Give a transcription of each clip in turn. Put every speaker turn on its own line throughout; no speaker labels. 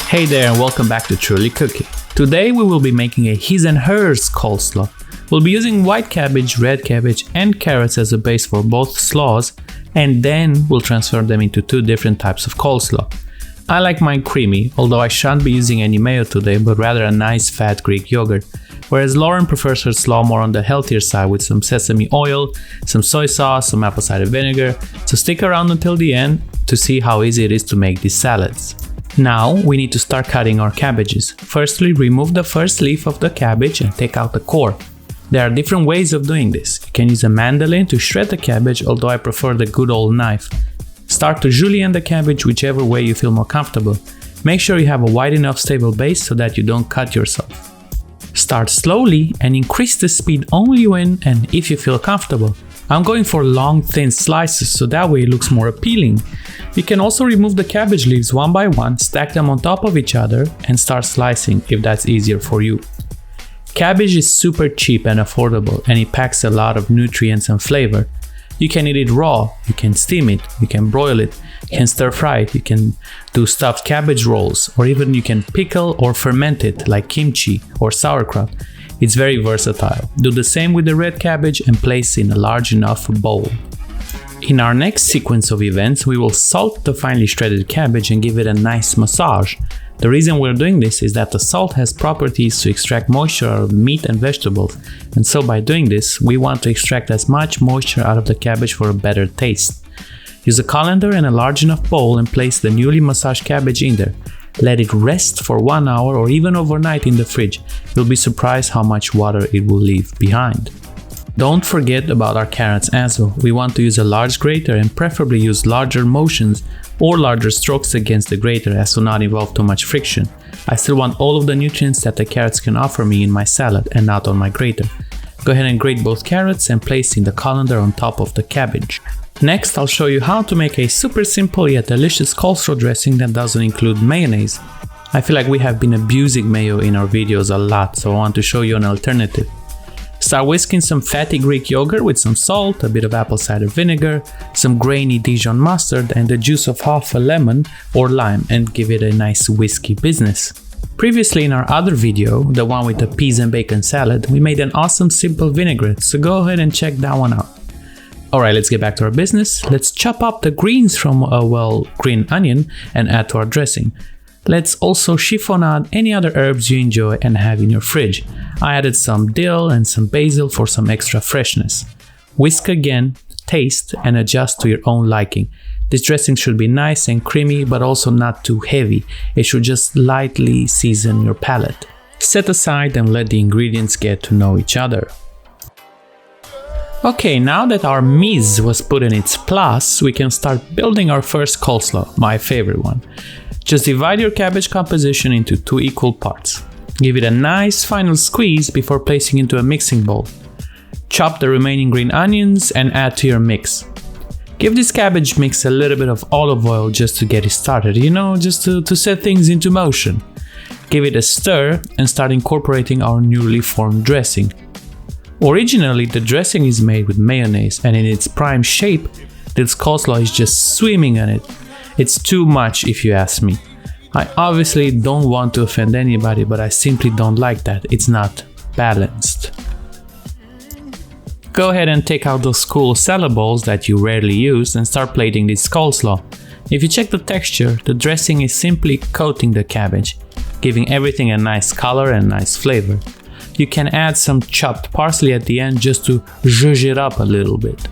Hey there and welcome back to Truly Cooking. Today we will be making a his and hers coleslaw. We'll be using white cabbage, red cabbage and carrots as a base for both slaws, and then we'll transfer them into two different types of coleslaw. I like mine creamy, although I shan't be using any mayo today but rather a nice fat Greek yogurt, whereas Lauren prefers her slaw more on the healthier side with some sesame oil, some soy sauce, some apple cider vinegar, so stick around until the end to see how easy it is to make these salads. Now we need to start cutting our cabbages. Firstly, remove the first leaf of the cabbage and take out the core. There are different ways of doing this. You can use a mandolin to shred the cabbage, although I prefer the good old knife. Start to julienne the cabbage whichever way you feel more comfortable. Make sure you have a wide enough stable base so that you don't cut yourself. Start slowly and increase the speed only when and if you feel comfortable. I'm going for long thin slices so that way it looks more appealing. You can also remove the cabbage leaves one by one, stack them on top of each other and start slicing if that's easier for you. Cabbage is super cheap and affordable and it packs a lot of nutrients and flavor. You can eat it raw, you can steam it, you can broil it, you can stir fry it, you can do stuffed cabbage rolls, or even you can pickle or ferment it like kimchi or sauerkraut. It's very versatile. Do the same with the red cabbage and place in a large enough bowl. In our next sequence of events, we will salt the finely shredded cabbage and give it a nice massage. The reason we're doing this is that the salt has properties to extract moisture out of meat and vegetables, and so by doing this, we want to extract as much moisture out of the cabbage for a better taste. Use a colander and a large enough bowl and place the newly massaged cabbage in there. Let it rest for 1 hour or even overnight in the fridge. You'll be surprised how much water it will leave behind. Don't forget about our carrots as well. We want to use a large grater and preferably use larger motions or larger strokes against the grater as to not involve too much friction. I still want all of the nutrients that the carrots can offer me in my salad and not on my grater. Go ahead and grate both carrots and place in the colander on top of the cabbage. Next, I'll show you how to make a super simple yet delicious coleslaw dressing that doesn't include mayonnaise. I feel like we have been abusing mayo in our videos a lot, so I want to show you an alternative. Start whisking some fatty Greek yogurt with some salt, a bit of apple cider vinegar, some grainy Dijon mustard and the juice of half a lemon or lime and give it a nice whiskey business. Previously in our other video, the one with the peas and bacon salad, we made an awesome simple vinaigrette, so go ahead and check that one out. Alright, let's get back to our business. Let's chop up the greens from a green onion and add to our dressing. Let's also chiffonade any other herbs you enjoy and have in your fridge. I added some dill and some basil for some extra freshness. Whisk again, taste and adjust to your own liking. This dressing should be nice and creamy but also not too heavy. It should just lightly season your palate. Set aside and let the ingredients get to know each other. Okay, now that our mise was put in its place, we can start building our first coleslaw, my favorite one. Just divide your cabbage composition into 2 equal parts. Give it a nice final squeeze before placing into a mixing bowl. Chop the remaining green onions and add to your mix. Give this cabbage mix a little bit of olive oil just to get it started, just to set things into motion. Give it a stir and start incorporating our newly formed dressing. Originally, the dressing is made with mayonnaise and in its prime shape, this coleslaw is just swimming in it. It's too much if you ask me. I obviously don't want to offend anybody, but I simply don't like that. It's not balanced. Go ahead and take out those cool salad bowls that you rarely use and start plating this coleslaw. If you check the texture, the dressing is simply coating the cabbage, giving everything a nice color and nice flavor. You can add some chopped parsley at the end just to zhuzh it up a little bit.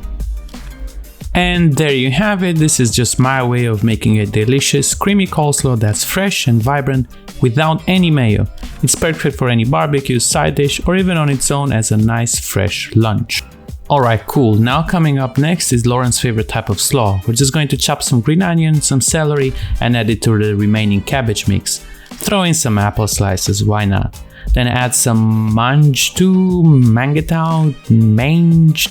And there you have it. This is just my way of making a delicious creamy coleslaw that's fresh and vibrant without any mayo. It's perfect for any barbecue, side dish or even on its own as a nice fresh lunch. Alright, cool. Now coming up next is Lauren's favorite type of slaw. We're just going to chop some green onion, some celery and add it to the remaining cabbage mix. Throw in some apple slices, why not? Then add some mange tout, mange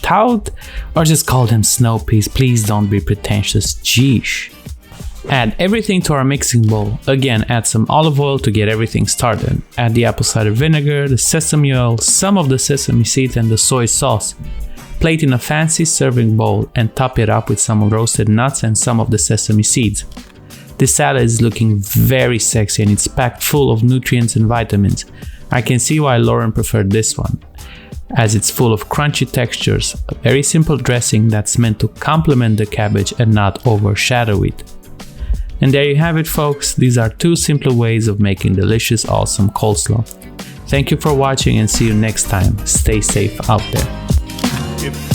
tout, or just call them snow peas. Please don't be pretentious, jeesh. Add everything to our mixing bowl. Again, add some olive oil to get everything started. Add the apple cider vinegar, the sesame oil, some of the sesame seeds and the soy sauce. Plate in a fancy serving bowl and top it up with some roasted nuts and some of the sesame seeds. This salad is looking very sexy and it's packed full of nutrients and vitamins. I can see why Lauren preferred this one, as it's full of crunchy textures, a very simple dressing that's meant to complement the cabbage and not overshadow it. And there you have it, folks. These are 2 simple ways of making delicious, awesome coleslaw. Thank you for watching and see you next time. Stay safe out there.